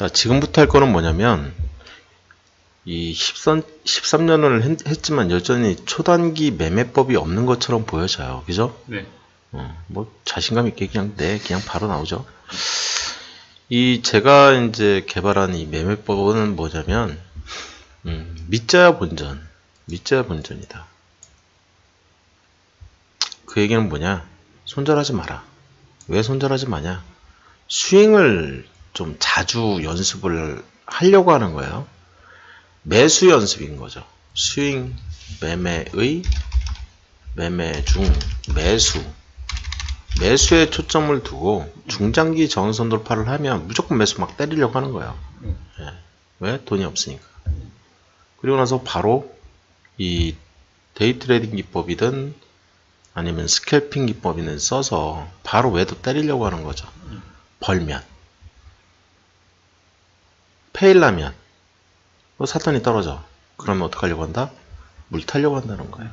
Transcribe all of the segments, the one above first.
자, 지금부터 할 거는 뭐냐면, 이 13년을 했지만 여전히 초단기 매매법이 없는 것처럼 보여져요. 그죠? 네. 뭐, 자신감 있게 그냥 바로 나오죠. 제가 이제 개발한 이 매매법은 뭐냐면, 밑자야 본전이다. 그 얘기는 뭐냐? 손절하지 마라. 왜 손절하지 마냐? 스윙을 좀 자주 연습을 하려고 하는 거예요. 매수 연습인 거죠. 스윙, 매매 중, 매수에 초점을 두고 중장기 저항선 돌파를 하면 무조건 매수 막 때리려고 하는 거예요. 예. 왜? 돈이 없으니까. 그리고 나서 바로 이 데이 트레이딩 기법이든 아니면 스캘핑 기법이든 써서 바로 외도 때리려고 하는 거죠. 벌면. 페일라면 사탄이 떨어져. 그러면 어떡하려고 한다? 물 타려고 한다는 거예요.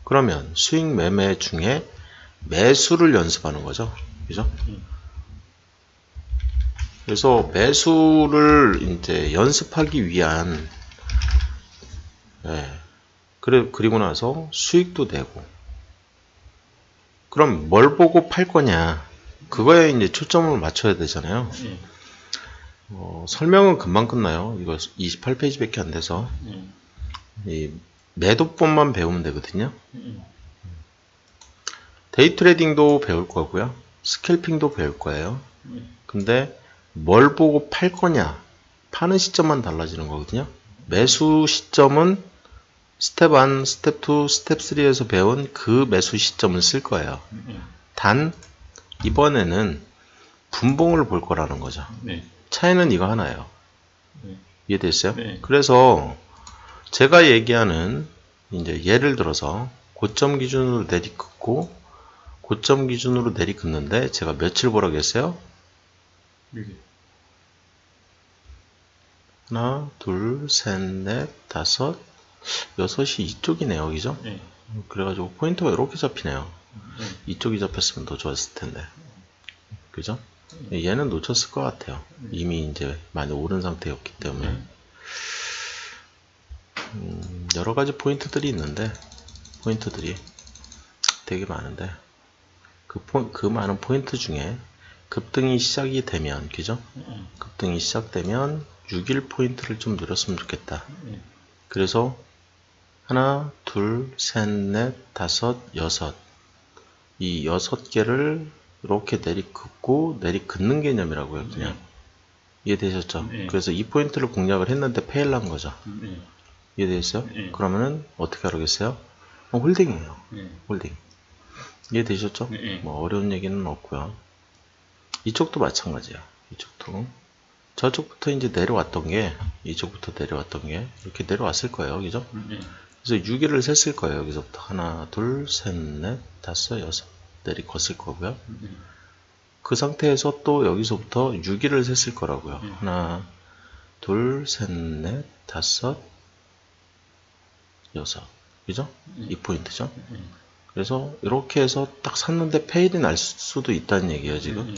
그러면 스윙 매매 중에 매수를 연습하는 거죠. 그죠? 그래서 매수를 이제 연습하기 위한, 그리고 나서 수익도 내고. 그럼 뭘 보고 팔 거냐? 그거에 이제 초점을 맞춰야 되잖아요. 설명은 금방 끝나요. 이거 28페이지밖에 안 돼서. 이 매도법만 배우면 되거든요. 데이 트레이딩도 배울 거고요. 스캘핑도 배울 거예요. 근데 뭘 보고 팔 거냐? 파는 시점만 달라지는 거거든요. 매수 시점은 스텝 1, 스텝 2, 스텝 3에서 배운 그 매수 시점을 쓸 거예요. 단 이번에는 분봉을 볼 거라는 거죠. 차이는 이거 하나예요. 이해됐어요? 그래서 제가 얘기하는 이제 예를 들어서 고점 기준으로 내리긋고 고점 기준으로 내리긋는데 제가 며칠 보라고 했어요? 하나, 둘, 셋, 넷, 다섯, 여섯이 이쪽이네요. 그죠? 그래가지고 포인트가 이렇게 잡히네요. 이쪽이 잡혔으면 더 좋았을 텐데. 그죠? 얘는 놓쳤을 것 같아요. 이미 이제 많이 오른 상태였기 때문에. 여러 가지 포인트들이 있는데, 포인트들이 되게 많은데, 그 많은 포인트 중에 급등이 시작이 되면, 그죠? 급등이 시작되면 6일 포인트를 좀 누렸으면 좋겠다. 그래서 하나, 둘, 셋, 넷, 다섯, 여섯. 이 6개를 이렇게 내리긋고 내리긋는 개념이라고요. 그냥. 이해되셨죠? 그래서 이 포인트를 공략을 했는데 페일 난 거죠. 이해되셨어요? 그러면은 어떻게 하라겠어요? 홀딩이에요. 홀딩. 이해되셨죠? 뭐 어려운 얘기는 없고요. 이쪽도 마찬가지야. 이쪽도. 저쪽부터 이제 내려왔던 게, 이쪽부터 내려왔던 게 이렇게 내려왔을 거예요. 그죠? 그래서 6일을 셌을 거예요. 여기서부터 하나, 둘, 셋, 넷, 다섯, 여섯 내리걷을 거고요. 그 상태에서 또 여기서부터 6일을 셌을 거라고요. 하나, 둘, 셋, 넷, 다섯, 여섯. 그죠? 이 포인트죠? 그래서 이렇게 해서 딱 샀는데 페일이 날 수도 있다는 얘기예요, 지금.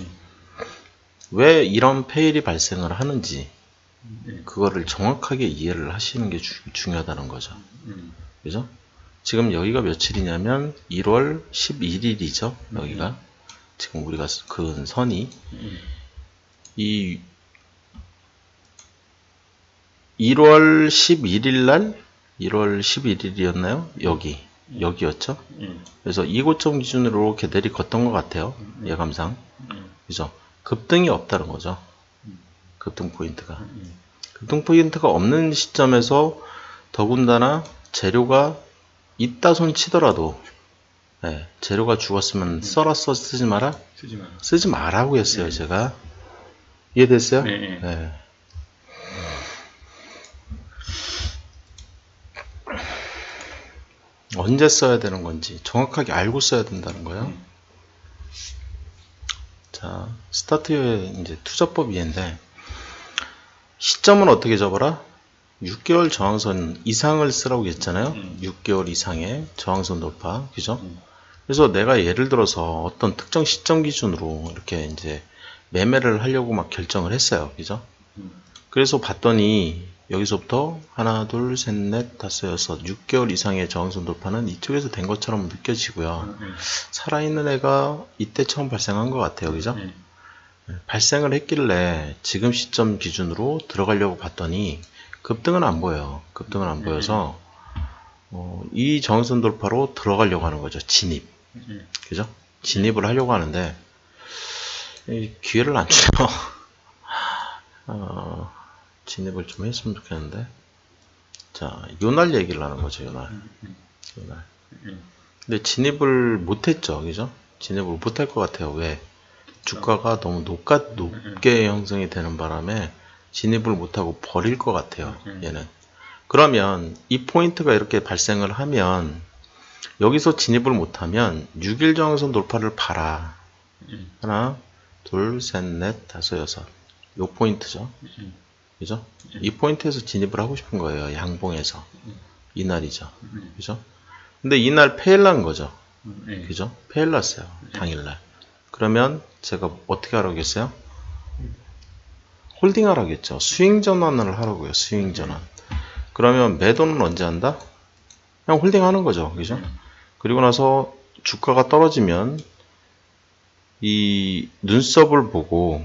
왜 이런 페일이 발생을 하는지 그거를 정확하게 이해를 하시는 게 중요하다는 거죠. 그죠? 지금 여기가 며칠이냐면 1월 11일이죠. 여기가 지금 우리가 그은 선이 이 1월 11일 날 1월 11일이었나요? 여기였죠. 그래서 이 고점 기준으로 이렇게 내리걷던 것 같아요. 예감상. 그죠? 급등이 없다는 거죠. 급등 포인트가. 급등 포인트가 없는 시점에서 더군다나 재료가 있다 손 치더라도, 재료가 죽었으면 썰었어 쓰지 마라? 쓰지 마라고 했어요, 제가. 이해됐어요? 네. 언제 써야 되는 건지 정확하게 알고 써야 된다는 거예요. 자, 스타트의 이제 투자법 이해인데, 시점은 어떻게 잡아라? 6개월 저항선 이상을 쓰라고 했잖아요. 6개월 이상의 저항선 돌파. 그죠? 그래서 내가 예를 들어서 어떤 특정 시점 기준으로 이렇게 이제 매매를 하려고 막 결정을 했어요. 그죠? 그래서 봤더니 여기서부터 하나, 둘, 셋, 넷, 다섯, 여섯, 6개월 이상의 저항선 돌파는 이쪽에서 된 것처럼 느껴지고요. 살아있는 애가 이때 처음 발생한 것 같아요. 그죠? 발생을 했길래 지금 시점 기준으로 들어가려고 봤더니 급등은 안 보여요. 급등은 안 보여서 이 저항선 돌파로 들어가려고 하는 거죠. 진입. 그죠? 진입을 하려고 하는데 기회를 안 주죠. 진입을 좀 했으면 좋겠는데. 자, 요날 얘기를 하는 거죠. 요날. 근데 진입을 못했죠. 그죠? 진입을 못할 것 같아요. 왜? 주가가 너무 높게 형성이 되는 바람에 진입을 못하고 버릴 것 같아요. 얘는. 그러면 이 포인트가 이렇게 발생을 하면 여기서 진입을 못하면 6일 저항선 돌파를 봐라. 하나, 둘, 셋, 넷, 다섯, 여섯. 요 포인트죠. 그죠? 이 포인트에서 진입을 하고 싶은 거예요. 양봉에서. 이날이죠. 그죠? 근데 이날 페일 난 거죠. 그죠? 페일 났어요. 당일날. 그러면 제가 어떻게 하라겠어요? 홀딩 하라겠죠. 스윙 전환을 하라고요. 스윙 전환. 그러면 매도는 언제 한다? 그냥 홀딩 하는 거죠. 그죠? 그리고 나서 주가가 떨어지면 이 눈썹을 보고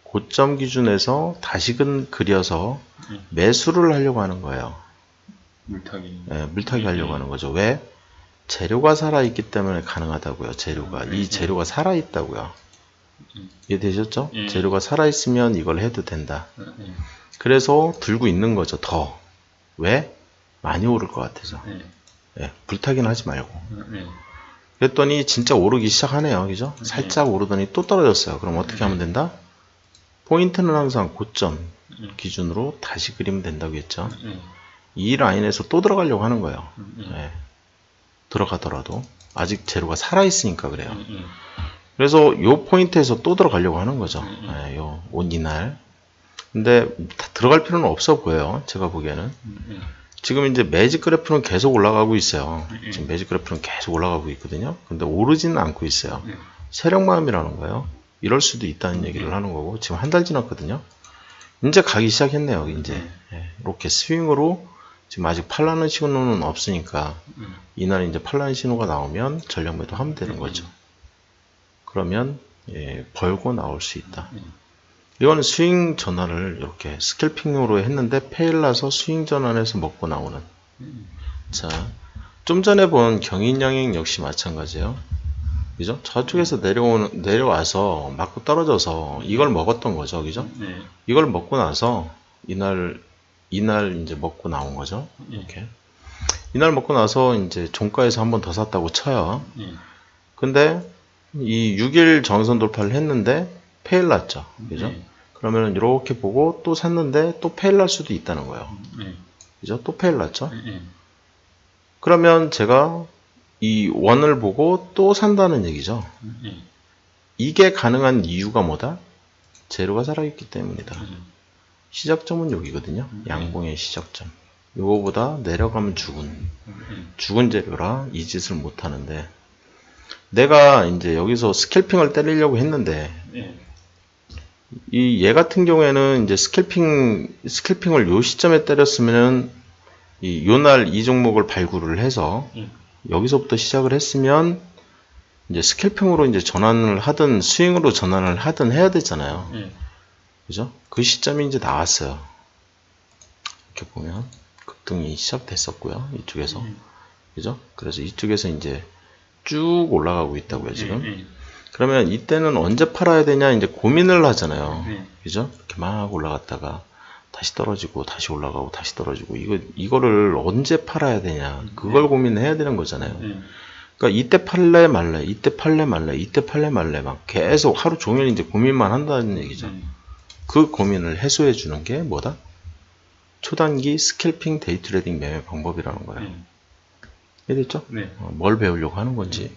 고점 기준에서 다시금 그려서 매수를 하려고 하는 거예요. 물타기. 네, 물타기 하려고 하는 거죠. 왜? 재료가 살아있기 때문에 가능하다고요. 재료가. 이 재료가 살아있다고요. 이해되셨죠? 재료가 살아있으면 이걸 해도 된다. 그래서 들고 있는 거죠. 더. 왜? 많이 오를 것 같아서. 네, 불타기는 하지 말고. 그랬더니 진짜 오르기 시작하네요. 그죠? 살짝 오르더니 또 떨어졌어요. 그럼 어떻게 하면 된다? 포인트는 항상 고점 기준으로 다시 그리면 된다고 했죠. 이 라인에서 또 들어가려고 하는 거예요. 네. 들어가더라도 아직 재료가 살아있으니까 그래요. 그래서 요 포인트에서 또 들어가려고 하는 거죠. 네, 요 온 이날. 근데 다 들어갈 필요는 없어 보여요. 제가 보기에는. 지금 이제 매직 그래프는 계속 올라가고 있어요. 지금 매직 그래프는 계속 올라가고 있거든요. 근데 오르지는 않고 있어요. 세력마음이라는 거예요. 이럴 수도 있다는 얘기를 하는 거고, 지금 한 달 지났거든요. 이제 가기 시작했네요. 이제 이렇게 스윙으로 지금 아직 팔라는 신호는 없으니까 이날 이제 팔라는 신호가 나오면 전략 매도 하면 되는 거죠. 그러면 벌고 나올 수 있다. 이거는 스윙 전환을 이렇게 스캘핑으로 했는데 페일 나서 스윙 전환해서 먹고 나오는. 자, 좀 전에 본 경인양행 역시 마찬가지예요. 그죠? 저쪽에서 내려와서 맞고 떨어져서 이걸 먹었던 거죠. 그죠? 이걸 먹고 나서 이날 이제 먹고 나온 거죠. 이렇게. 이날 먹고 나서 이제 종가에서 한 번 더 샀다고 쳐요. 근데 이 6일 정선 돌파를 했는데 페일 났죠. 그죠? 그러면 이렇게 보고 또 샀는데 또 페일 날 수도 있다는 거예요. 그죠? 또 페일 났죠? 그러면 제가 이 원을 보고 또 산다는 얘기죠. 이게 가능한 이유가 뭐다? 재료가 살아있기 때문이다. 시작점은 여기거든요. 양봉의 시작점. 요거보다 내려가면 죽은 재료라 이 짓을 못 하는데, 내가 이제 여기서 스캘핑을 때리려고 했는데 얘 같은 경우에는 이제 스캘핑을 요 시점에 때렸으면은 요날 이 종목을 발굴을 해서 여기서부터 시작을 했으면 이제 스캘핑으로 이제 전환을 하든 스윙으로 전환을 하든 해야 되잖아요. 그죠? 그 시점이 이제 나왔어요. 이렇게 보면 급등이 시작됐었고요. 이쪽에서. 그죠? 그래서 이쪽에서 이제 쭉 올라가고 있다고요, 지금. 그러면 이때는 언제 팔아야 되냐 이제 고민을 하잖아요. 그죠? 이렇게 막 올라갔다가 다시 떨어지고 다시 올라가고 다시 떨어지고 이거를 언제 팔아야 되냐 그걸 고민해야 되는 거잖아요. 그러니까 이때 팔래 말래, 이때 팔래 말래, 이때 팔래 말래 막 계속 하루 종일 이제 고민만 한다는 얘기죠. 그 고민을 해소해 주는 게 뭐다? 초단기 스캘핑 데이 트레이딩 매매 방법이라는 거예요. 이해됐죠? 뭘 배우려고 하는 건지.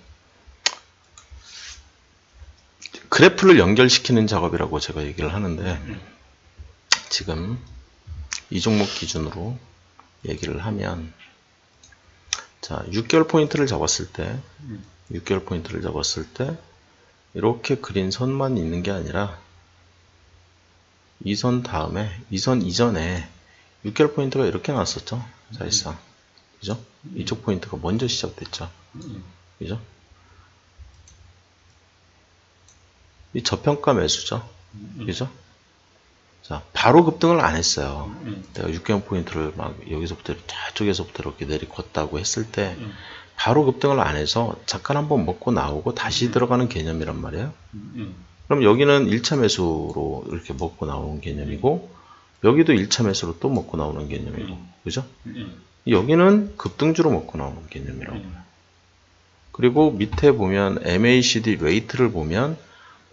그래프를 연결시키는 작업이라고 제가 얘기를 하는데, 지금 이 종목 기준으로 얘기를 하면, 자, 6개월 포인트를 잡았을 때, 6개월 포인트를 잡았을 때, 이렇게 그린 선만 있는 게 아니라, 이 선 다음에 이 선 이전에 6개월 포인트가 이렇게 나왔었죠. 사실상. 그죠? 이쪽 포인트가 먼저 시작됐죠. 그죠? 이 저평가 매수죠. 그죠? 자, 바로 급등을 안 했어요. 내가 6개월 포인트를 막 여기서부터 저쪽에서부터 이렇게 내리걷다고 했을 때 바로 급등을 안 해서 잠깐 한번 먹고 나오고 다시 들어가는 개념이란 말이에요. 그럼 여기는 1차 매수로 이렇게 먹고 나오는 개념이고 여기도 1차 매수로 또 먹고 나오는 개념이고 그죠? 여기는 급등주로 먹고 나오는 개념이라고. 그리고 밑에 보면 MACD 레이트를 보면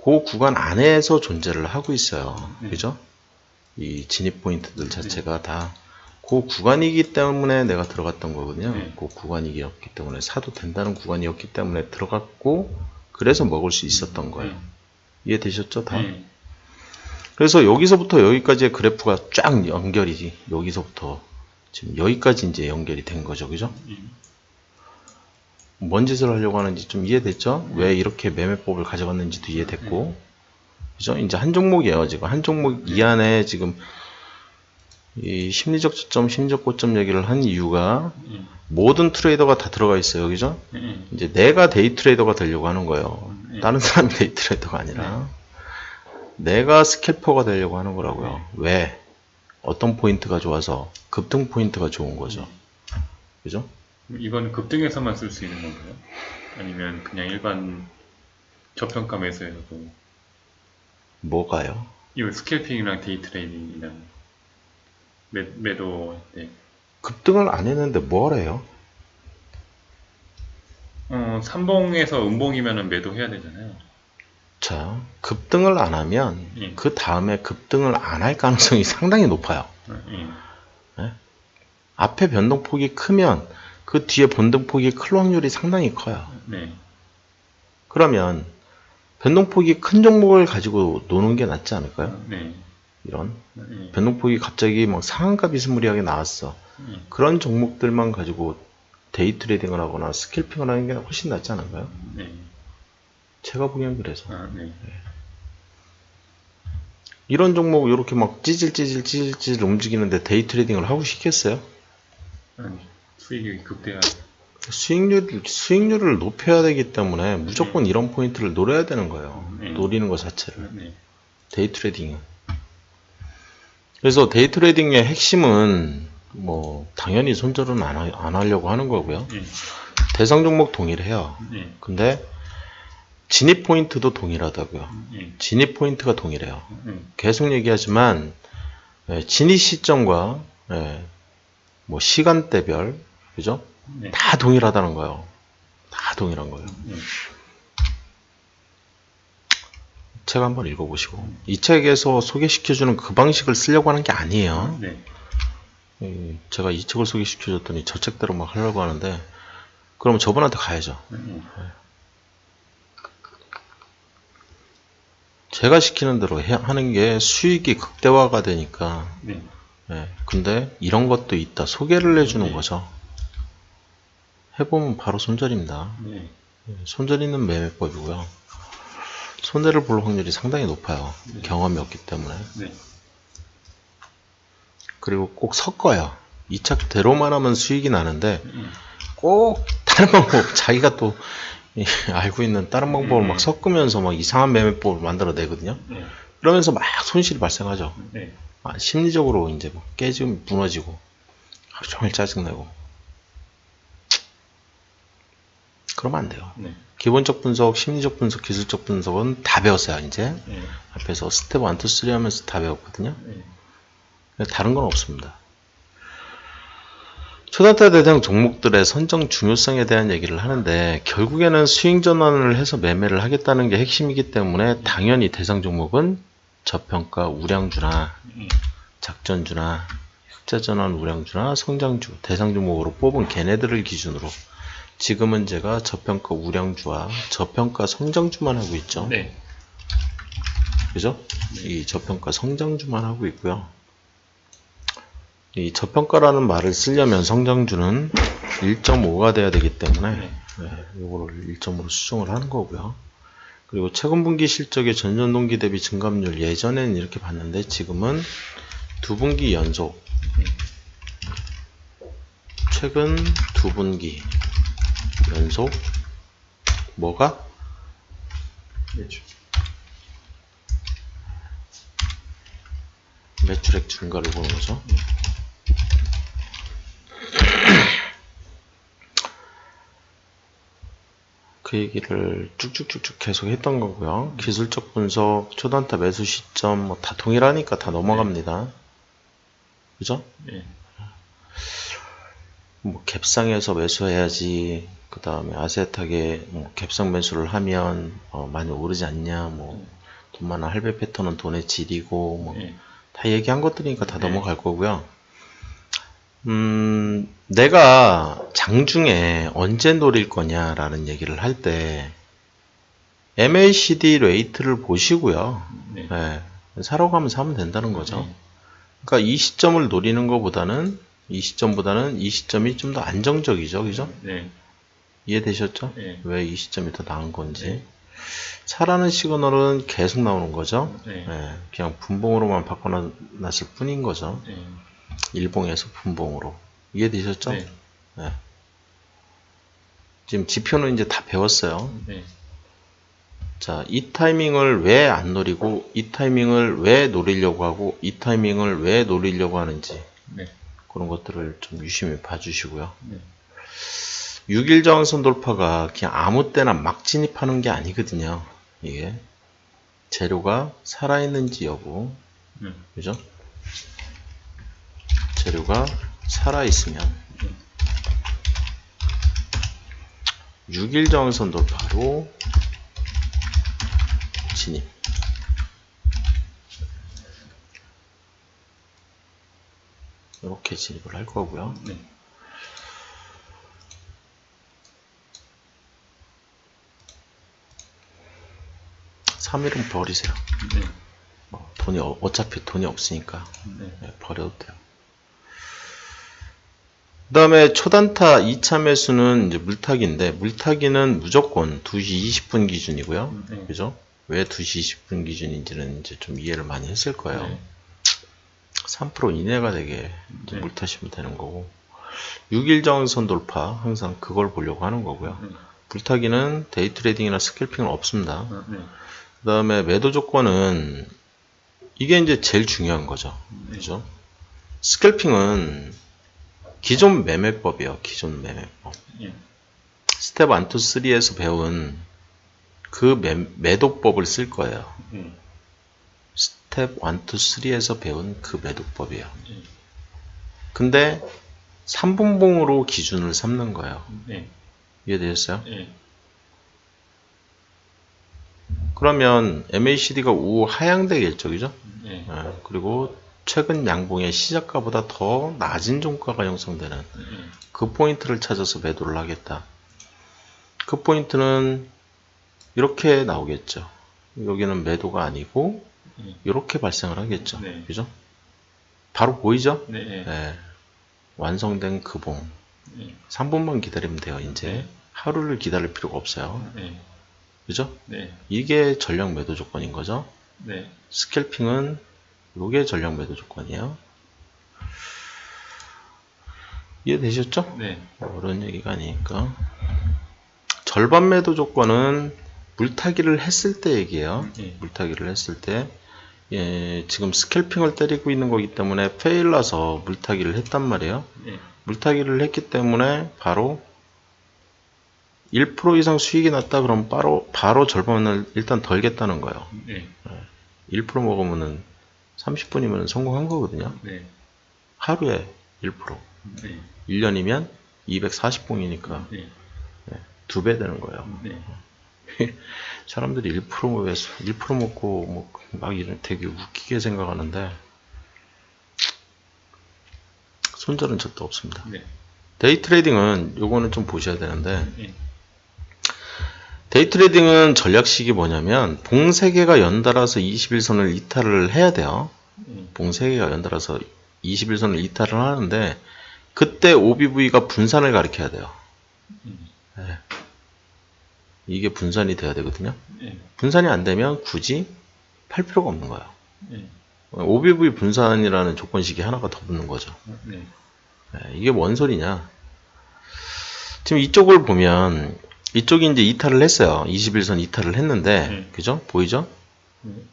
그 구간 안에서 존재를 하고 있어요. 그죠? 이 진입 포인트들 자체가 다 그 구간이기 때문에 내가 들어갔던 거거든요. 그 구간이었기 때문에 사도 된다는 구간이었기 때문에 들어갔고 그래서 먹을 수 있었던 거예요. 이해되셨죠? 다? 그래서 여기서부터 여기까지의 그래프가 쫙 연결이 여기서부터 지금 여기까지 이제 연결이 된 거죠. 그죠? 뭔 짓을 하려고 하는지 좀 이해됐죠? 왜 이렇게 매매법을 가져갔는지도 이해됐고 그죠? 이제 한 종목이에요. 지금 한 종목 이 안에 지금 이 심리적 저점, 심리적 고점 얘기를 한 이유가 모든 트레이더가 다 들어가 있어요. 그죠? 이제 내가 데이 트레이더가 되려고 하는 거예요. 다른 사람이 데이 트레이더가 아니라 내가 스캘퍼가 되려고 하는 거라고요. 왜? 어떤 포인트가 좋아서 급등 포인트가 좋은 거죠. 그죠? 이건 급등에서만 쓸 수 있는 건가요? 아니면 그냥 일반 저평가 매수에서도? 뭐가요? 이거 스캘핑이랑 데이 트레이딩이랑 매도 때 급등을 안 했는데 뭘 해요? 삼봉에서 음봉이면 매도해야 되잖아요. 자, 급등을 안 하면 그 다음에 급등을 안 할 가능성이 상당히 높아요. 네? 앞에 변동폭이 크면 그 뒤에 변동폭이 클 확률이 상당히 커요. 그러면 변동폭이 큰 종목을 가지고 노는 게 낫지 않을까요? 이런 변동폭이 갑자기 막 상한가 비스무리하게 나왔어. 그런 종목들만 가지고 데이 트레이딩을 하거나 스캘핑을 하는 게 훨씬 낫지 않을까요? 제가 보기엔 그래서. 이런 종목 이렇게 막 찌질찌질 움직이는데 데이 트레이딩을 하고 싶겠어요? 아니, 수익이 급대하. 수익률을 높여야 되기 때문에 무조건 이런 포인트를 노려야 되는 거예요. 노리는 것 자체를. 데이 트레이딩은. 그래서 데이 트레이딩의 핵심은 뭐 당연히 손절은 안 하려고 하는 거고요. 대상 종목 동일해요. 근데 진입 포인트도 동일하다고요. 진입 포인트가 동일해요. 계속 얘기하지만 진입 시점과 뭐 시간대별 그죠? 다 동일하다는 거예요. 다 동일한 거예요. 책 한번 읽어보시고 이 책에서 소개시켜주는 그 방식을 쓰려고 하는 게 아니에요. 제가 이 책을 소개시켜줬더니 저 책대로 막 하려고 하는데 그러면 저분한테 가야죠. 제가 시키는 대로 하는 게 수익이 극대화가 되니까 근데 이런 것도 있다. 소개를 해주는 거죠. 해보면 바로 손절입니다. 손절 있는 매매법이고요. 손해를 볼 확률이 상당히 높아요. 경험이 없기 때문에. 그리고 꼭 섞어요. 2차대로만 하면 수익이 나는데 꼭 다른 방법, 자기가 또 알고 있는 다른 방법을 막 섞으면서 막 이상한 매매법을 만들어내거든요. 그러면서 막 손실이 발생하죠. 심리적으로 이제 막 깨지고 무너지고 하루 종일 짜증내고 그러면 안 돼요. 기본적 분석, 심리적 분석, 기술적 분석은 다 배웠어요. 이제 앞에서 스텝 1, 2, 3 하면서 다 배웠거든요. 다른 건 없습니다. 초단타 대상 종목들의 선정 중요성에 대한 얘기를 하는데 결국에는 수익 전환을 해서 매매를 하겠다는 게 핵심이기 때문에 당연히 대상 종목은 저평가 우량주나 작전주나 흑자전환 우량주나 성장주 대상 종목으로 뽑은 걔네들을 기준으로 지금은 제가 저평가 우량주와 저평가 성장주만 하고 있죠. 그죠? 이 저평가 성장주만 하고 있고요. 이 저평가라는 말을 쓰려면 성장주는 1.5가 돼야 되기 때문에 요거를 1.5로 수정을 하는 거고요. 그리고 최근 분기 실적의 전년 동기 대비 증감률 예전에는 이렇게 봤는데 지금은 두 분기 연속 최근 두 분기 연속 뭐가? 매출액 증가를 보는 거죠. 그 얘기를 쭉쭉쭉쭉 계속 했던 거고요. 기술적 분석, 초단타 매수 시점 뭐 다 동일하니까 다 넘어갑니다. 그죠? 네. 뭐 갭상에서 매수해야지. 그 다음에 아세트하게 뭐 갭상 매수를 하면 많이 오르지 않냐. 뭐 돈 많은 할배 패턴은 돈의 질이고 뭐 다 얘기한 것들이니까 다 넘어갈 거고요. 내가 장중에 언제 노릴 거냐라는 얘기를 할 때 MACD 레이트를 보시고요. 네, 사러 가면 사면 된다는 거죠. 그러니까 이 시점을 노리는 것보다는 이 시점이 좀 더 안정적이죠. 그죠? 네. 이해되셨죠? 네. 왜 이 시점이 더 나은 건지. 네. 사라는 시그널은 계속 나오는 거죠. 네. 네, 그냥 분봉으로만 바꿔놨을 뿐인 거죠. 네. 일봉에서 분봉으로. 이해되셨죠? 네. 네. 지금 지표는 이제 다 배웠어요. 네. 자, 이 타이밍을 왜 안 노리고, 이 타이밍을 왜 노리려고 하고, 이 타이밍을 왜 노리려고 하는지, 네. 그런 것들을 좀 유심히 봐주시고요. 네. 6일 저항선 돌파가 그냥 아무 때나 막 진입하는 게 아니거든요. 이게 재료가 살아있는지 여부, 그죠? 재료가 살아있으면 6일 저항선 돌파로 진입. 이렇게 진입을 할 거고요. 네. 삼 3일은 버리세요. 네. 어차피 돈이 없으니까 네. 버려도 돼요. 그 다음에 초단타 2차 매수는 이제 물타기인데, 물타기는 무조건 2시 20분 기준이고요. 네. 그죠? 왜 2시 20분 기준인지는 이제 좀 이해를 많이 했을 거예요. 네. 3% 이내가 되게 이제 네. 물타시면 되는 거고, 6일 저항선 돌파, 항상 그걸 보려고 하는 거고요. 물타기는 데이 트레이딩이나 스캘핑은 없습니다. 네. 그 다음에 매도 조건은, 이게 이제 제일 중요한 거죠. 그죠? 스캘핑은 기존 매매법이에요. 기존 매매법. 예. 스텝 1, 2, 3에서 배운 그 매도법을 쓸 거예요. 스텝 1, 2, 3에서 배운 그 매도법이에요. 근데 3분봉으로 기준을 삼는 거예요. 이해되셨어요? 그러면 MACD가 우후 하향되겠죠. 그죠? 그리고 최근 양봉의 시작가보다 더 낮은 종가가 형성되는 그 포인트를 찾아서 매도를 하겠다. 그 포인트는 이렇게 나오겠죠. 여기는 매도가 아니고 이렇게 발생을 하겠죠. 그죠? 바로 보이죠? 네. 완성된 그봉. 3분만 기다리면 돼요. 이제 하루를 기다릴 필요가 없어요. 그죠? 이게 전략 매도 조건인 거죠. 스캘핑은 이게 전략 매도 조건이에요. 이해되셨죠? 어려운 얘기가 아니니까. 절반 매도 조건은 물타기를 했을 때 얘기예요. 물타기를 했을 때, 지금 스캘핑을 때리고 있는 거기 때문에 페일라서 물타기를 했단 말이에요. 물타기를 했기 때문에 바로 1% 이상 수익이 났다 그러면 바로 절반을 일단 덜겠다는 거예요. 1% 먹으면은 30분이면 성공한 거거든요. 하루에 1%. 1년이면 240봉이니까 2배 되는 거예요. 사람들이 1% 먹고 뭐 막 이런 되게 웃기게 생각하는데 손절은 절대 없습니다. 데이 트레이딩은 요거는 좀 보셔야 되는데, 데이 트레이딩은 전략식이 뭐냐면 봉 3개가 연달아서 21선을 이탈을 해야 돼요. 봉 3개가 연달아서 21선을 이탈을 하는데 그때 OBV가 분산을 가리켜야 돼요. 이게 분산이 돼야 되거든요. 예. 분산이 안 되면 굳이 팔 필요가 없는 거예요. 예. OBV 분산이라는 조건식이 하나가 더 붙는 거죠. 예. 이게 뭔 소리냐? 지금 이쪽을 보면 이쪽이 이제 이탈을 했어요. 21선 이탈을 했는데 그죠? 보이죠?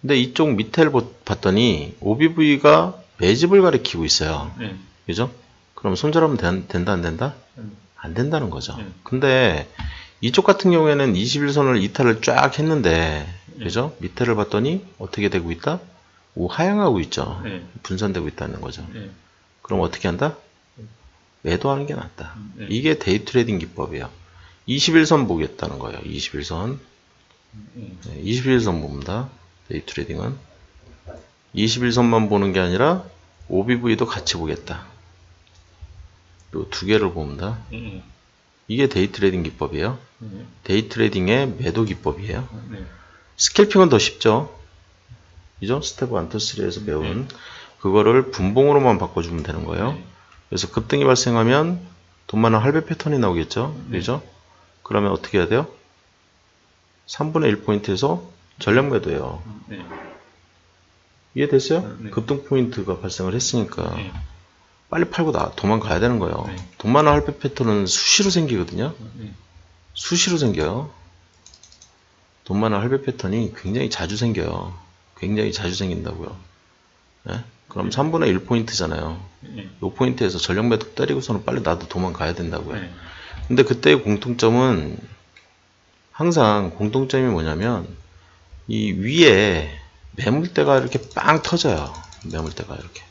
근데 이쪽 밑에를 봤더니 OBV가 매집을 가리키고 있어요. 그죠? 그럼 손절하면 된다 안 된다? 안 된다는 거죠. 근데 이쪽 같은 경우에는 21선을 이탈을 쫙 했는데 그죠? 밑에를 봤더니 어떻게 되고 있다? 하향하고 있죠. 분산되고 있다는 거죠. 그럼 어떻게 한다? 매도하는 게 낫다. 이게 데이 트레이딩 기법이에요. 21선 보겠다는 거예요. 21선. 21선 봅니다. 데이 트레이딩은. 21선만 보는 게 아니라 OBV도 같이 보겠다. 요 두 개를 봅니다. 이게 데이 트레이딩 기법이에요. 데이 트레이딩의 매도 기법이에요. 스캘핑은 더 쉽죠. 그죠? 스텝 1, 2, 3에서 배운 그거를 분봉으로만 바꿔주면 되는 거예요. 그래서 급등이 발생하면 돈 많은 할배 패턴이 나오겠죠. 그죠? 그러면 어떻게 해야 돼요? 3분의 1포인트에서 전략 매도예요. 이해됐어요? 급등 포인트가 발생을 했으니까 빨리 팔고 도망가야 되는 거예요. 돈 많은 할배 패턴은 수시로 생기거든요. 수시로 생겨요. 돈 많은 할배 패턴이 굉장히 자주 생겨요. 굉장히 자주 생긴다고요. 네? 그럼 3분의 1포인트잖아요. 이 포인트에서 전력 매도 때리고서는 빨리 나도 도망가야 된다고요. 근데 그때의 공통점은 항상 공통점이 뭐냐면 이 위에 매물대가 이렇게 빵 터져요. 매물대가 이렇게.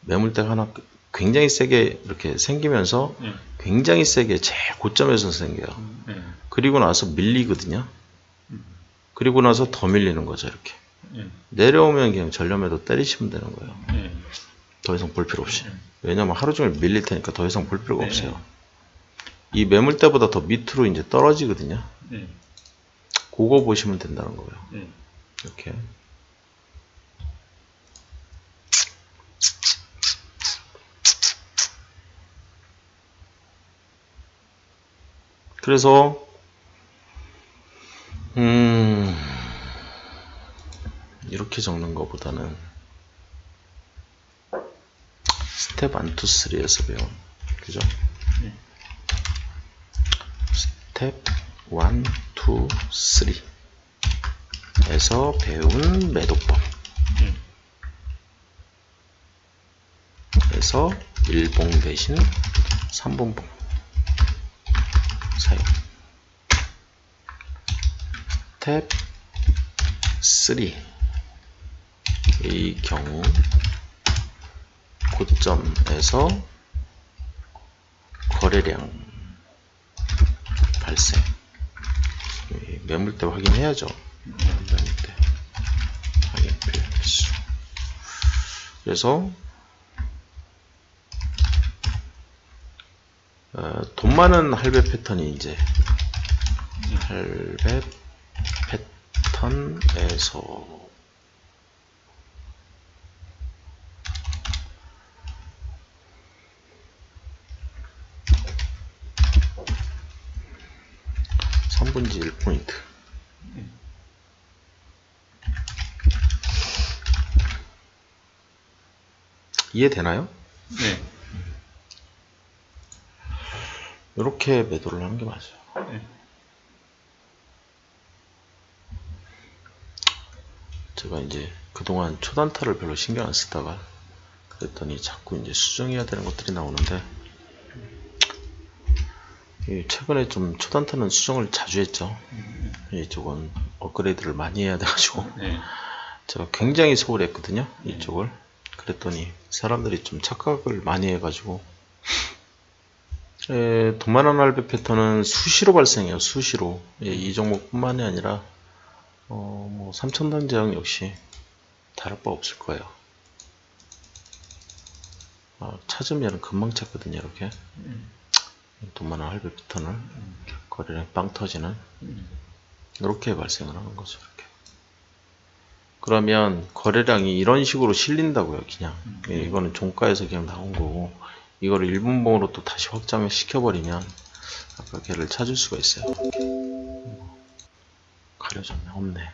매물대가 하나 굉장히 세게 이렇게 생기면서 굉장히 세게 제일 고점에서 생겨요. 그리고 나서 밀리거든요. 그리고 나서 더 밀리는 거죠. 이렇게. 내려오면 그냥 전략매도 때리시면 되는 거예요. 더 이상 볼 필요 없이. 왜냐면 하루 종일 밀릴 테니까 더 이상 볼 필요가 없어요. 이 매물대보다 더 밑으로 이제 떨어지거든요. 그거 보시면 된다는 거예요. 이렇게. 그래서 이렇게 적는 것보다는 스텝 1, 2, 3에서 배운 그죠? 스텝 1, 2, 3에서 배운 매도법 에서 1봉 대신 3분봉 사용. 스텝 3의 경우 고점에서 거래량 발생. 매물대 확인해야죠. 매물대 확인 필수. 그래서 돈 많은 할배 패턴이 이제 할배 패턴에서 분지 1포인트. 이해되나요? 네. 이렇게 매도를 하는 게 맞아요. 네. 제가 이제 그동안 초단타를 별로 신경 안 쓰다가 그랬더니 자꾸 이제 수정해야 되는 것들이 나오는데 최근에 좀 초단타는 수정을 자주 했죠. 이쪽은 업그레이드를 많이 해야 돼가지고 제가 굉장히 소홀했거든요. 이쪽을. 그랬더니 사람들이 좀 착각을 많이 해가지고 돈 많은 할배 패턴은 수시로 발생해요. 수시로. 이 종목뿐만이 아니라 뭐 3000단 제약 역시 다를 바 없을 거예요. 찾으면 금방 찾거든요. 이렇게 돈 많은 할배 패턴을 거래량 빵 터지는 이렇게 발생을 하는 거죠. 이렇게. 그러면 거래량이 이런 식으로 실린다고요. 그냥 이거는 종가에서 그냥 나온 거고 이거를 1분봉으로 또 다시 확장을 시켜버리면 아까 걔를 찾을 수가 있어요. 가려졌네. 없네.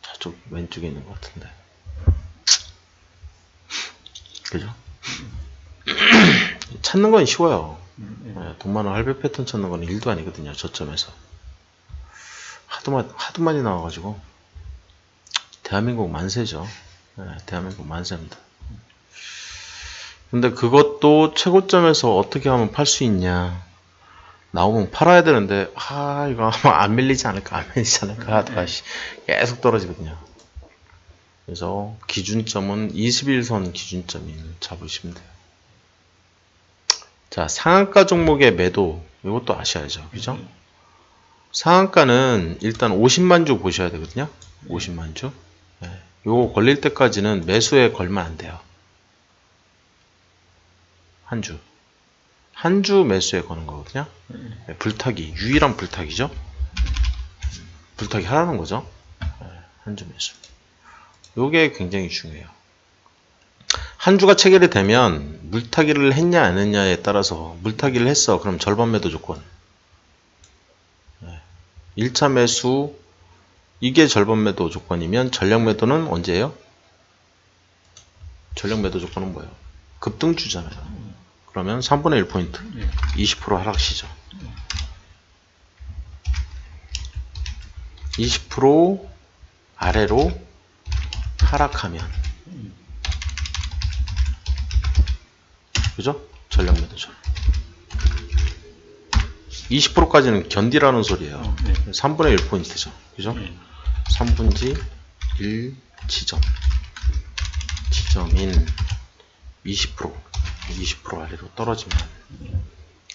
저쪽 왼쪽에 있는 것 같은데. 그죠? 찾는 건 쉬워요. 돈 많은 할배 패턴 찾는 건 일도 아니거든요. 저점에서. 하도 많이 나와가지고. 대한민국 만세죠. 대한민국 만세입니다. 근데 그것도 최고점에서 어떻게 하면 팔 수 있냐. 나오면 팔아야 되는데, 이거 아마 안 밀리지 않을까 하다가 계속 떨어지거든요. 그래서 기준점은 21선 기준점이 잡으시면 돼요. 자, 상한가 종목의 매도, 이것도 아셔야죠. 그죠? 상한가는 일단 50만 주 보셔야 되거든요. 50만 주. 요거 걸릴 때까지는 매수에 걸면 안 돼요. 한 주. 한 주 매수에 거는 거거든요. 불타기, 유일한 불타기죠. 불타기 하라는 거죠. 한 주 매수. 요게 굉장히 중요해요. 한 주가 체결이 되면 물타기를 했냐 안 했냐에 따라서 물타기를 했어. 그럼 절반 매도 조건. 1차 매수 이게 절반 매도 조건이면 전략 매도는 언제예요? 전략 매도 조건은 뭐예요? 급등주잖아요. 그러면 3분의 1포인트 20% 하락시죠. 20% 아래로 하락하면 그죠? 전략 매도죠. 20%까지는 견디라는 소리예요. 3분의 1포인트죠. 그죠? 3분지 1 지점인 20% 아래로 떨어지면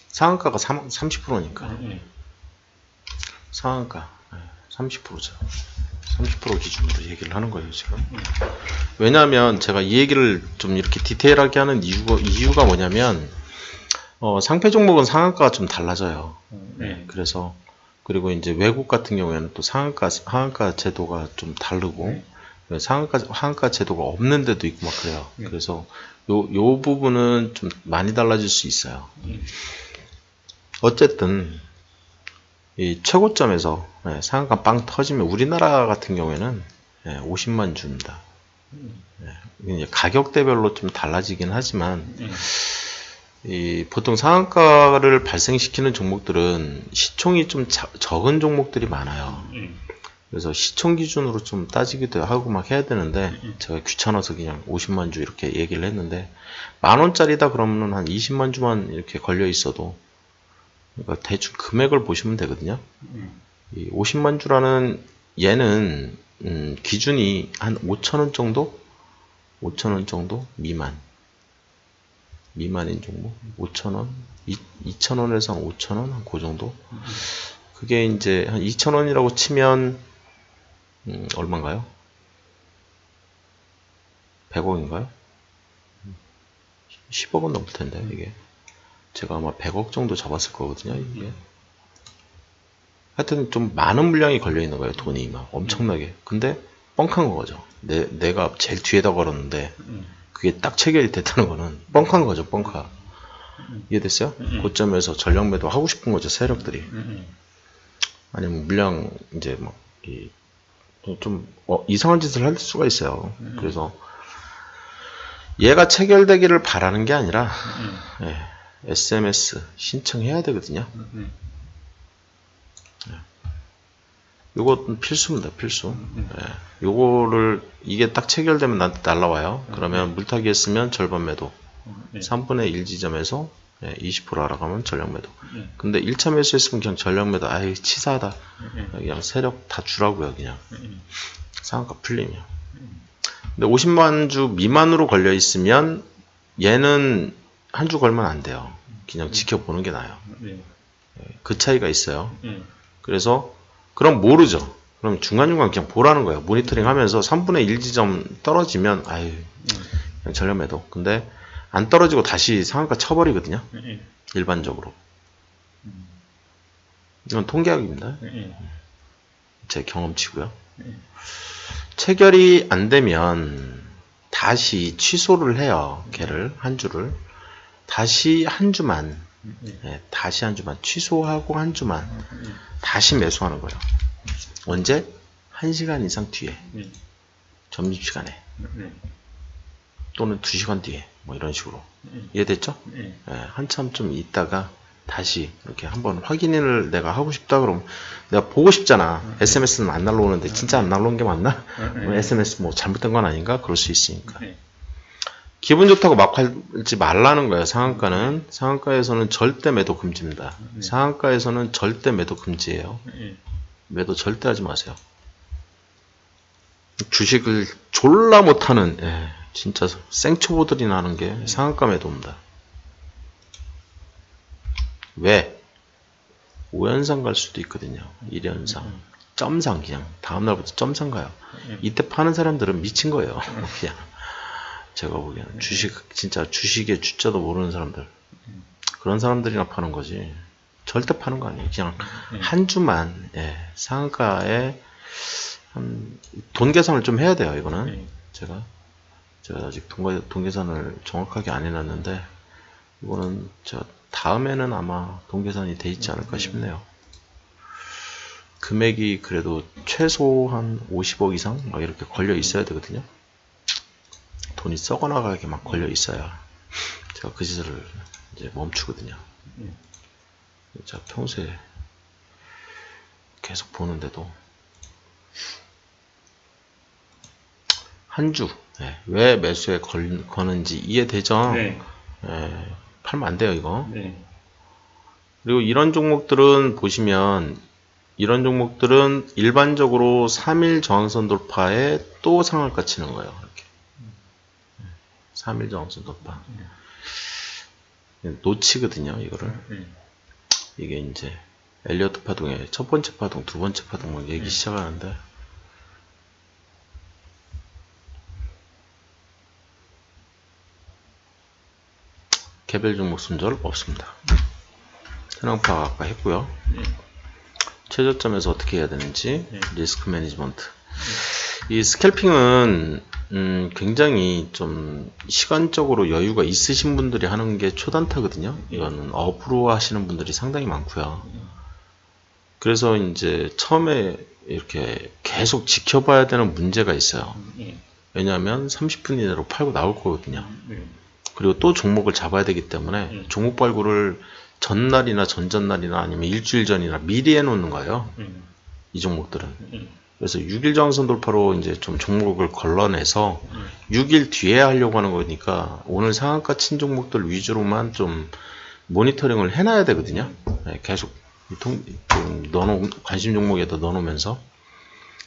상한가가 30%니까 상한가 30%죠. 30% 기준으로 얘기를 하는 거예요, 지금. 왜냐하면 제가 이 얘기를 좀 이렇게 디테일하게 하는 이유가 뭐냐면 상패 종목은 상한가가 좀 달라져요. 그래서 그리고 이제 외국 같은 경우에는 또 하한가 제도가 좀 다르고 하한가 제도가 없는 데도 있고 막 그래요. 그래서 요 부분은 좀 많이 달라질 수 있어요. 어쨌든 이 최고점에서 상한가 빵 터지면 우리나라 같은 경우에는 50만 주입니다. 가격대별로 좀 달라지긴 하지만 보통 상한가를 발생시키는 종목들은 시총이 좀 적은 종목들이 많아요. 그래서 시총 기준으로 좀 따지기도 하고 막 해야 되는데 제가 귀찮아서 그냥 50만 주 이렇게 얘기를 했는데 10,000원짜리다 그러면 한 20만 주만 이렇게 걸려 있어도 그러니까 대충 금액을 보시면 되거든요. 이 50만 주라는 얘는 기준이 한 5,000원 정도? 5,000원 정도 미만인 종목 5,000원 2,000원에서 한 5,000원 한 그 정도. 그게 이제 한 2,000원이라고 치면 얼마인가요? 100억인가요? 10억은 넘을 텐데 이게 제가 아마 100억 정도 잡았을 거거든요. 이게 하여튼 좀 많은 물량이 걸려 있는 거예요. 돈이 막 엄청나게. 근데 뻥칸 거죠. 내가 제일 뒤에다 걸었는데 그게 딱 체결이 됐다는 거는 뻥칸 거죠. 뻥카. 이해됐어요? 고점에서 전략 매도 하고 싶은 거죠. 세력들이. 아니면 물량 이제 막 좀 이상한 짓을 할 수가 있어요. 그래서 얘가 체결되기를 바라는 게 아니라 SMS 신청해야 되거든요. 요것은 필수입니다. 필수. 요거를 이게 딱 체결되면 나한테 날라와요. 그러면 물타기 했으면 절반 매도 3분의 1 지점에서 20% 하락하면 전략 매도. 근데 1차 매수 했으면 그냥 전략 매도. 아이 치사하다. 그냥 세력 다 주라고요. 그냥 상한가 풀리면. 근데 50만 주 미만으로 걸려 있으면 얘는 한 주 걸면 안 돼요. 그냥 지켜보는 게 나아요. 그 차이가 있어요. 그래서 그럼 모르죠. 그럼 중간중간 그냥 보라는 거예요. 모니터링 하면서 3분의 1 지점 떨어지면 아유 그냥 전략 매도. 근데 안 떨어지고 다시 상한가 쳐버리거든요. 일반적으로. 이건 통계학입니다. 제 경험치고요. 체결이 안 되면 다시 취소를 해요. 걔를 한 주를. 다시 한 주만 예, 다시 한 주만 취소하고 한 주만 다시 매수하는 거예요. 언제? 1시간 이상 뒤에 점심시간에 또는 2시간 뒤에 뭐 이런 식으로 이해됐죠? 예, 한참 좀 있다가 다시 이렇게 한번 확인을 내가 하고 싶다 그러면 내가 보고 싶잖아. SMS는 안 날라오는데 진짜 안 날라온 게 맞나? 뭐 SMS 뭐 잘못된 건 아닌가? 그럴 수 있으니까. 기분 좋다고 막 팔지 말라는 거예요. 상한가는. 상한가에서는 절대 매도 금지입니다. 상한가에서는 절대 매도 금지예요. 매도 절대 하지 마세요. 주식을 졸라 못하는 진짜 생초보들이 나는 게 상한가 매도입니다. 왜? 5연상 갈 수도 있거든요. 1연상. 점상 그냥 다음날부터 점상 가요. 이때 파는 사람들은 미친 거예요. 그냥 제가 보기에는 진짜 주식의 주자도 모르는 사람들, 그런 사람들이나 파는 거지 절대 파는 거 아니에요. 그냥 한 주만 상한가에 돈 계산을 좀 해야 돼요. 이거는 제가 아직 돈 계산을 정확하게 안 해놨는데 이거는 제가 다음에는 아마 돈 계산이 돼 있지 않을까 싶네요. 금액이 그래도 최소 한 50억 이상 막 이렇게 걸려 있어야 되거든요. 돈이 썩어나가게 막 걸려 있어야 제가 그 짓을 이제 멈추거든요. 제가 평소에 계속 보는데도 한 주 왜 매수에 거는지 이해되죠? 팔면 안 돼요 이거. 그리고 이런 종목들은 보시면 이런 종목들은 일반적으로 3일 저항선 돌파에 또 상한가 치는 거예요. 이렇게 3일 저항선 돌파 놓치거든요 이거를. 이게 이제 엘리어트 파동의 첫 번째 파동, 두 번째 파동 막 얘기 시작하는데 개별 종목 순절 없습니다. 현황파 아까 했고요. 최저점에서 어떻게 해야 되는지 리스크 매니지먼트. 이 스캘핑은 굉장히 좀 시간적으로 여유가 있으신 분들이 하는 게 초단타거든요. 이거는 업으로 하시는 분들이 상당히 많고요. 그래서 이제 처음에 이렇게 계속 지켜봐야 되는 문제가 있어요. 왜냐하면 30분 이내로 팔고 나올 거거든요. 그리고 또 종목을 잡아야 되기 때문에 종목 발굴을 전날이나 전전날이나 아니면 일주일 전이나 미리 해놓는 거예요. 이 종목들은. 그래서 6일 저항선 돌파로 이제 좀 종목을 걸러내서 6일 뒤에 하려고 하는 거니까 오늘 상한가 친 종목들 위주로만 좀 모니터링을 해놔야 되거든요. 계속 관심 종목에다 넣어놓으면서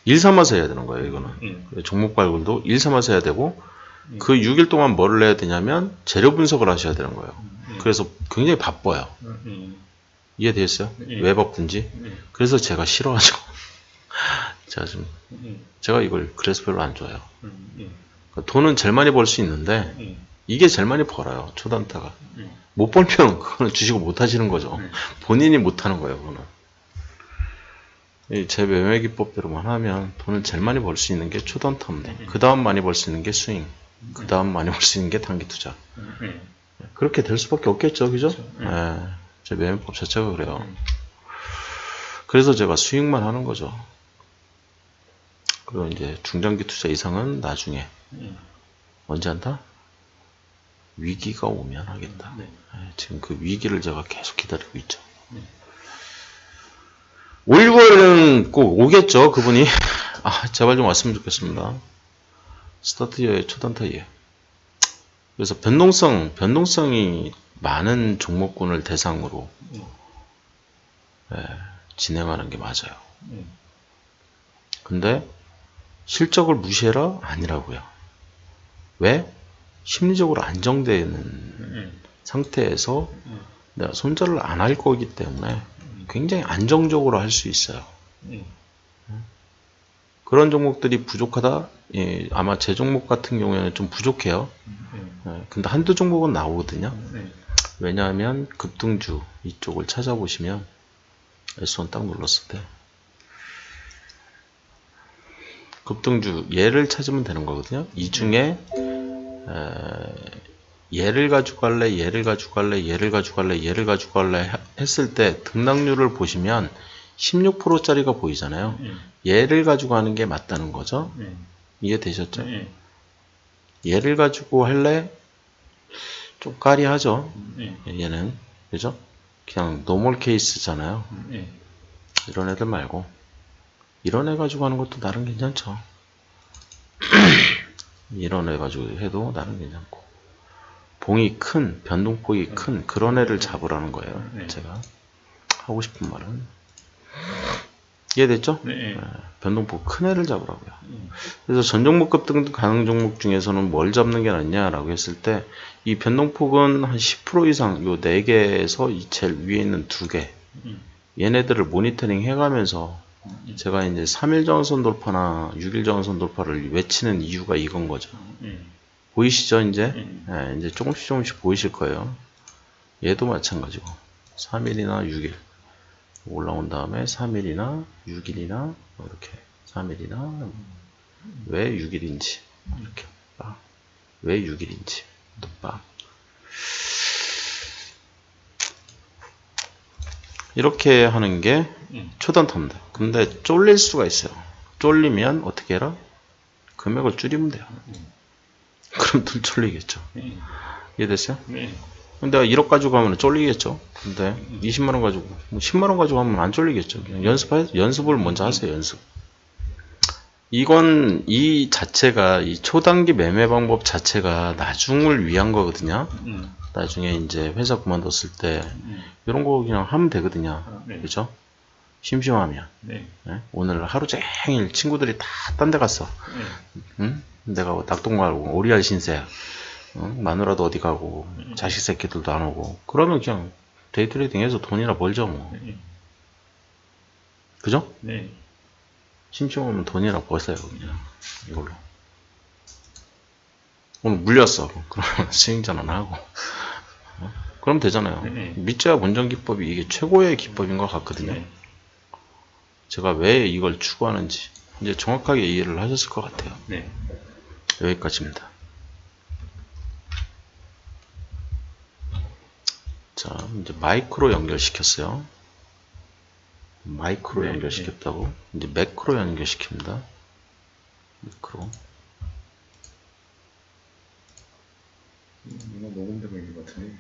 일 삼아서 해야 되는 거예요. 이거는 종목 발굴도 일 삼아서 해야 되고 그 6일 동안 뭐를 해야 되냐면 재료 분석을 하셔야 되는 거예요. 그래서 굉장히 바빠요. 이해되셨어요? 왜 바쁜지? 그래서 제가 싫어하죠. 제가 이걸 그래서 별로 안 좋아해요. 그러니까 돈은 제일 많이 벌 수 있는데 이게 제일 많이 벌어요. 초단타가. 못 벌면 그거는 주식을 못 하시는 거죠. 본인이 못 하는 거예요. 그거는. 제 매매 기법대로만 하면 돈을 제일 많이 벌 수 있는 게 초단타인데 그 다음 많이 벌 수 있는 게 스윙, 그 다음 많이 벌 수 있는 게 단기 투자. 그렇게 될 수밖에 없겠죠, 그죠? 제 매매법 자체가 그래요. 그래서 제가 스윙만 하는 거죠. 그리고 이제 중장기 투자 이상은 나중에 언제 한다? 위기가 오면 하겠다. 지금 그 위기를 제가 계속 기다리고 있죠. 5, 6월은 꼭 오겠죠, 그분이. 제발 좀 왔으면 좋겠습니다. 스타트 이어의 초단타 이어. 그래서 변동성이 많은 종목군을 대상으로 진행하는 게 맞아요. 근데 실적을 무시해라? 아니라고요. 왜? 심리적으로 안정되는 상태에서 내가 손절을 안 할 거기 때문에 굉장히 안정적으로 할 수 있어요. 그런 종목들이 부족하다? 아마 제 종목 같은 경우에는 좀 부족해요. 근데 한두 종목은 나오거든요. 왜냐하면 급등주 이쪽을 찾아보시면 S1 딱 눌렀을 때 급등주 얘를 찾으면 되는 거거든요. 이 중에 얘를 가지고 갈래, 얘를 가지고 갈래, 얘를 가지고 갈래, 얘를 가지고 갈래 했을 때 등락률을 보시면 16%짜리가 보이잖아요. 얘를 가지고 가는 게 맞다는 거죠. 이해되셨죠? 얘를 가지고 할래? 좀 까리하죠. 얘는. 그죠? 그냥 노멀 케이스잖아요. 이런 애들 말고 이런 애 가지고 하는 것도 나름 괜찮죠. 이런 애 가지고 해도 나름 괜찮고 봉이 큰, 변동폭이 큰 그런 애를 잡으라는 거예요. 제가 하고 싶은 말은 이해됐죠? 변동폭 큰 애를 잡으라고요. 그래서 전 종목 급등 가능 종목 중에서는 뭘 잡는 게 낫냐라고 했을 때 이 변동폭은 한 10% 이상 요 4개에서 이 제일 위에 있는 2개 얘네들을 모니터링 해가면서 제가 이제 3일 저항선 돌파나 6일 저항선 돌파를 외치는 이유가 이건 거죠. 보이시죠? 이제? 이제 조금씩 보이실 거예요. 얘도 마찬가지고 3일이나 6일 올라온 다음에 3일이나 6일이나 이렇게 3일이나 왜 6일인지 이렇게 빡. 왜 6일인지 또 빡. 이렇게 하는 게 초단타입니다. 근데 쫄릴 수가 있어요. 쫄리면 어떻게 해라? 금액을 줄이면 돼요. 그럼 덜 쫄리겠죠. 이해됐어요? 근데 1억 가지고 가면 쫄리겠죠. 근데 20만원 가지고 10만원 가지고 가면 안 쫄리겠죠. 그냥 연습을 먼저 하세요. 연습. 이건 이 자체가 이 초단기 매매 방법 자체가 나중을 위한 거거든요. 나중에 이제 회사 그만뒀을 때 이런 거 그냥 하면 되거든요. 그렇죠? 심심하면 오늘 하루 종일 친구들이 다 딴 데 갔어. 응? 내가 낙동 가고 오리알 신세 마누라도 어디 가고 자식 새끼들도 안 오고 그러면 그냥 데이트레이딩 해서 돈이나 벌죠 뭐. 그죠? 심심하면 돈이나 벌어요 그냥 이걸로. 오늘 물렸어. 그러면 스윙 전환하고 그럼 되잖아요. 밑자 본전 기법이 이게 최고의 기법인 것 같거든요. 제가 왜 이걸 추구하는지 이제 정확하게 이해를 하셨을 것 같아요. 여기까지입니다. 자, 이제 마이크로 연결시켰어요. 마이크로 연결시켰다고 이제 매크로 연결시킵니다. 매크로. 이거 녹음되고 있는 것 같은데.